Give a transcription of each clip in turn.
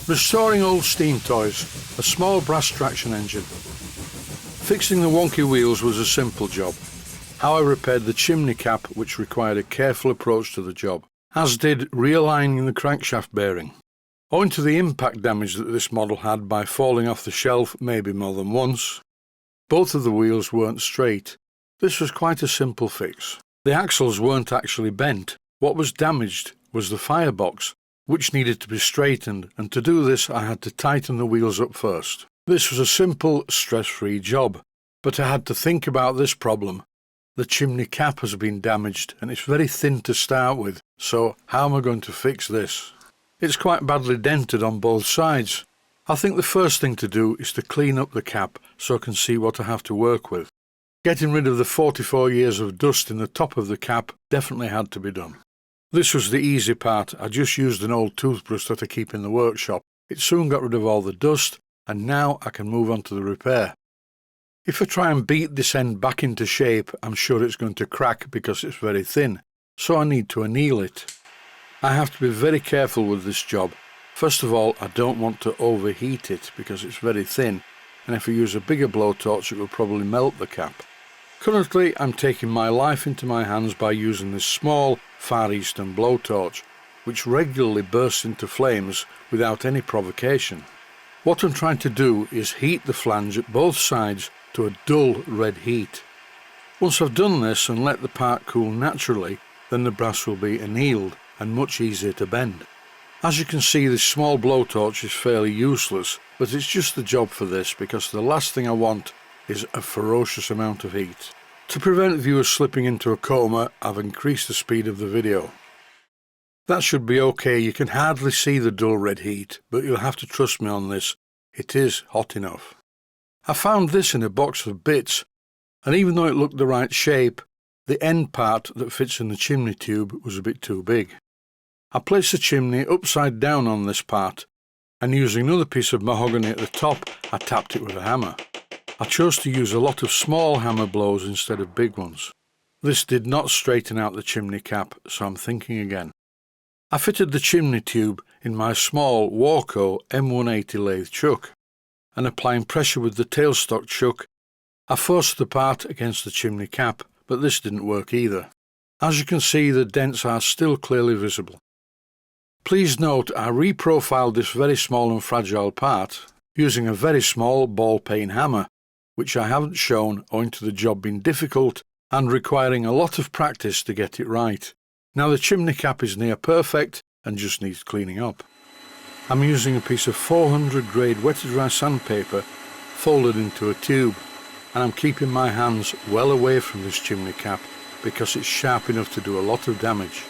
Restoring old steam toys, a small brass traction engine. Fixing the wonky wheels was a simple job. How I repaired the chimney cap, which required a careful approach to the job, as did realigning the crankshaft bearing. Owing to the impact damage that this model had by falling off the shelf maybe more than once, both of the wheels weren't straight. This was quite a simple fix. The axles weren't actually bent. What was damaged was the firebox, which needed to be straightened, and to do this I had to tighten the wheels up first. This was a simple, stress-free job, but I had to think about this problem. The chimney cap has been damaged and it's very thin to start with, so how am I going to fix this? It's quite badly dented on both sides. I think the first thing to do is to clean up the cap so I can see what I have to work with. Getting rid of the 44 years of dust in the top of the cap definitely had to be done. This was the easy part. I just used an old toothbrush that I keep in the workshop. It soon got rid of all the dust, and now I can move on to the repair. If I try and beat this end back into shape, I'm sure it's going to crack because it's very thin, so I need to anneal it. I have to be very careful with this job. First of all, I don't want to overheat it because it's very thin, and if I use a bigger blowtorch it will probably melt the cap. Currently, I'm taking my life into my hands by using this small Far Eastern blowtorch, which regularly bursts into flames without any provocation. What I'm trying to do is heat the flange at both sides to a dull red heat. Once I've done this and let the part cool naturally, then the brass will be annealed and much easier to bend. As you can see, this small blowtorch is fairly useless, but it's just the job for this because the last thing I want is a ferocious amount of heat. To prevent viewers slipping into a coma, I've increased the speed of the video. That should be okay. You can hardly see the dull red heat, but you'll have to trust me on this. It is hot enough. I found this in a box of bits, and even though it looked the right shape, the end part that fits in the chimney tube was a bit too big. I placed the chimney upside down on this part, and using another piece of mahogany at the top, I tapped it with a hammer. I chose to use a lot of small hammer blows instead of big ones. This did not straighten out the chimney cap, so I'm thinking again. I fitted the chimney tube in my small Warco M180 lathe chuck, and applying pressure with the tailstock chuck, I forced the part against the chimney cap, but this didn't work either. As you can see, the dents are still clearly visible. Please note I reprofiled this very small and fragile part using a very small ball peen hammer, which I haven't shown owing to the job being difficult and requiring a lot of practice to get it right. Now the chimney cap is near perfect and just needs cleaning up. I'm using a piece of 400 grade wet dry sandpaper folded into a tube, and I'm keeping my hands well away from this chimney cap because it's sharp enough to do a lot of damage.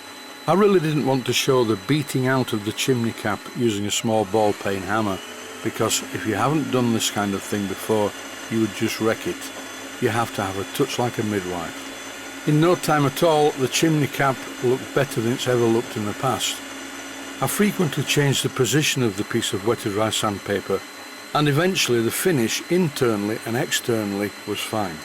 I really didn't want to show the beating out of the chimney cap using a small ball peen hammer, because if you haven't done this kind of thing before, you would just wreck it. You have to have a touch like a midwife. In no time at all, the chimney cap looked better than it's ever looked in the past. I frequently changed the position of the piece of wet dry sandpaper, and eventually the finish internally and externally was fine.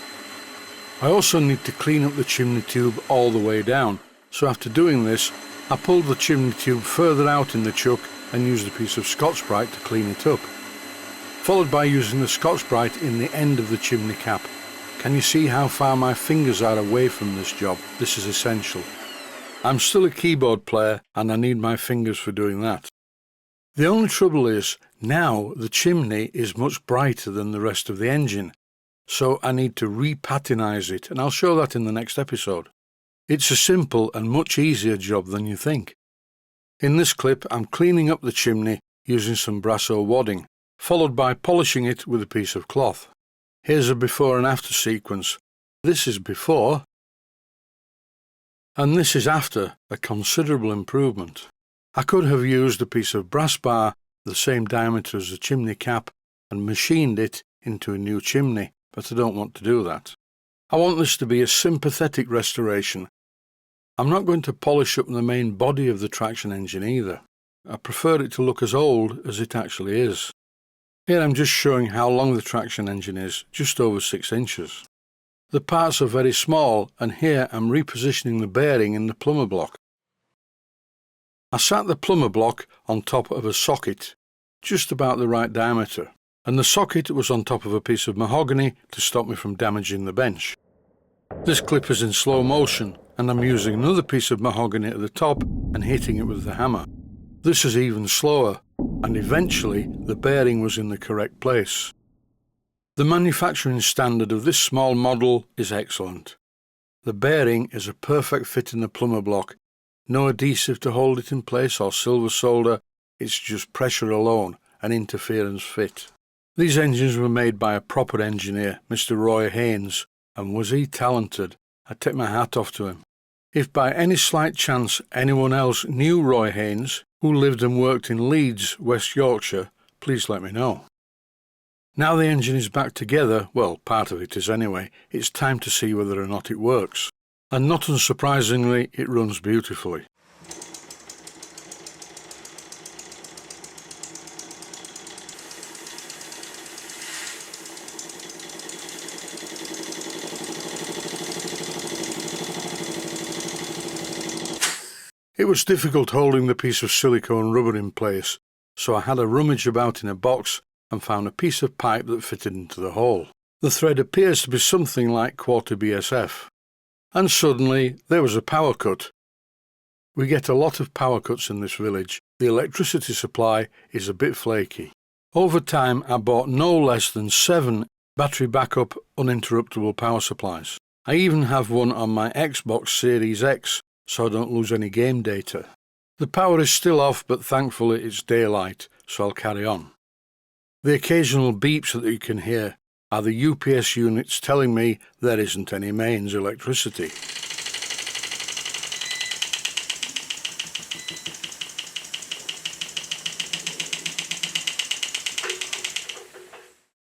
I also need to clean up the chimney tube all the way down, so after doing this, I pulled the chimney tube further out in the chuck and used a piece of Scotch-Brite to clean it up, followed by using the Scotch-Brite in the end of the chimney cap. Can you see how far my fingers are away from this job? This is essential. I'm still a keyboard player and I need my fingers for doing that. The only trouble is, now the chimney is much brighter than the rest of the engine, so I need to repatinize it, and I'll show that in the next episode. It's a simple and much easier job than you think. In this clip, I'm cleaning up the chimney using some Brasso wadding, followed by polishing it with a piece of cloth. Here's a before and after sequence. This is before, and this is after a considerable improvement. I could have used a piece of brass bar the same diameter as the chimney cap and machined it into a new chimney, but I don't want to do that. I want this to be a sympathetic restoration. I'm not going to polish up the main body of the traction engine either. I prefer it to look as old as it actually is. Here I'm just showing how long the traction engine is, just over 6 inches. The parts are very small, and here I'm repositioning the bearing in the plumber block. I sat the plumber block on top of a socket just about the right diameter, and the socket was on top of a piece of mahogany to stop me from damaging the bench. This clip is in slow motion, and I'm using another piece of mahogany at the top and hitting it with the hammer. This is even slower, and eventually the bearing was in the correct place. The manufacturing standard of this small model is excellent. The bearing is a perfect fit in the plumber block, no adhesive to hold it in place or silver solder, it's just pressure alone, an interference fit. These engines were made by a proper engineer, Mr. Roy Haynes, and was he talented? I take my hat off to him. If by any slight chance anyone else knew Roy Haynes, who lived and worked in Leeds, West Yorkshire, please let me know. Now the engine is back together, well, part of it is anyway, it's time to see whether or not it works. And not unsurprisingly, it runs beautifully. It was difficult holding the piece of silicone rubber in place, so I had a rummage about in a box and found a piece of pipe that fitted into the hole. The thread appears to be something like 1/4 BSF. And suddenly there was a power cut. We get a lot of power cuts in this village. The electricity supply is a bit flaky. Over time I bought no less than 7 battery backup uninterruptible power supplies. I even have one on my Xbox Series X, so I don't lose any game data. The power is still off, but thankfully it's daylight, so I'll carry on. The occasional beeps that you can hear are the UPS units telling me there isn't any mains electricity.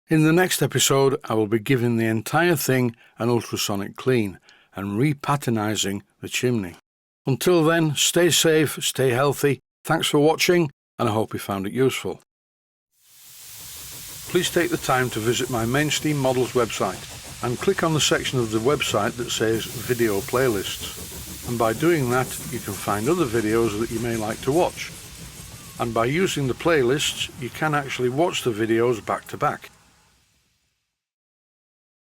In the next episode, I will be giving the entire thing an ultrasonic clean and repatternizing the chimney. Until then, stay safe, stay healthy, thanks for watching, and I hope you found it useful. Please take the time to visit my Mainsteam Models website and click on the section of the website that says Video Playlists. And by doing that, you can find other videos that you may like to watch. And by using the playlists, you can actually watch the videos back to back.